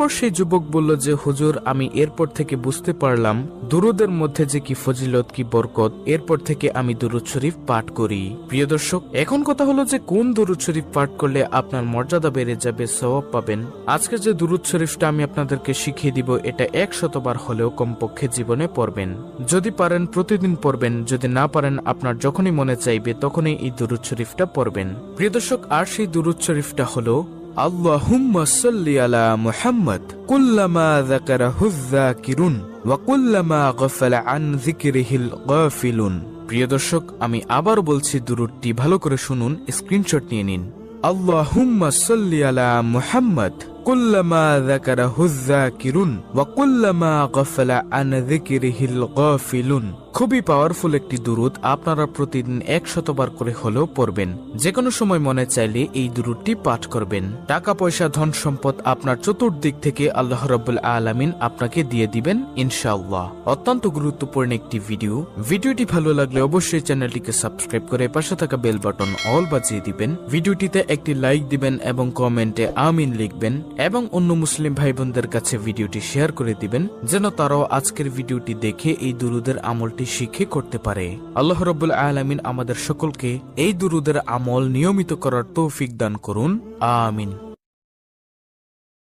এরপর সেই যুবক বলল যে হুজুর, আমি এরপর থেকে বুঝতে পারলাম দুরুদের মধ্যে যে কি ফজিলত, কি বরকত। এরপর থেকে আমি দুরুদ শরীফ পাঠ করি। প্রিয় দর্শক, এখন কথা হলো যে কোন দুরুদ শরীফ পাঠ করলে আপনার মর্যাদা বেড়ে যাবে, সওয়াব পাবেন। আজকে যে দুরুদ শরীফটা আমি আপনাদেরকে শিখিয়ে দিব, এটা 100 বার হলেও কমপক্ষে জীবনে পড়বেন। যদি পারেন প্রতিদিন পড়বেন, যদি না পারেন আপনার যখনই মনে চাইবে তখনই এই দুরুদ শরীফটা পড়বেন। প্রিয় দর্শক, আর সেই দুরুদ শরীফটা হলো আল্লাহুম্মা সাল্লি আলা মুহাম্মদ কুল্লামা যাকারাহুয যাকিরুন ওয়া কুল্লামা গাফালা আন যিকরিহিল গাফিলুন। প্রিয় দর্শক, আমি আবার বলছি, দুরুদটি ভালো করে শুনুন, স্ক্রিনশট নিয়ে নিন। আল্লাহুম্মা সাল্লি আলা মুহাম্মদ কুল্লামা যাকারাহুয যাকিরুন ওয়া কুল্লামা গাফালা আন যিকরিহিল গাফিলুন। খুবই পাওয়ারফুল একটি দুরুদ। আপনারা প্রতিদিন 100 বার করে হলেও পড়বেন। যে কোনো সময় মনে চাইলে এই দুরুদটি পাঠ করবেন। টাকা পয়সা, ধন সম্পদ আপনার চতুর্দিক থেকে আল্লাহ রাব্বুল আলামিন আপনাকে দিয়ে দিবেন ইনশাআল্লাহ। অত্যন্ত গুরুত্বপূর্ণ একটি ভিডিও। ভিডিওটি ভালো লাগলে অবশ্যই চ্যানেলটিকে সাবস্ক্রাইব করে পাশে থাকা বেল বাটন অল বাজিয়ে দিবেন। ভিডিওটিতে একটি লাইক দিবেন এবং কমেন্টে আমিন লিখবেন এবং অন্য মুসলিম ভাই বোনদের কাছে ভিডিওটি শেয়ার করে দিবেন, যেন তারাও আজকের ভিডিওটি দেখে এই দুরুদের আমলটি শিখে করতে পারে। আল্লাহ রাব্বুল আলামিন আমাদের সকলকে এই দুরুদের আমল নিয়মিত করার তৌফিক দান করুন। আমিন।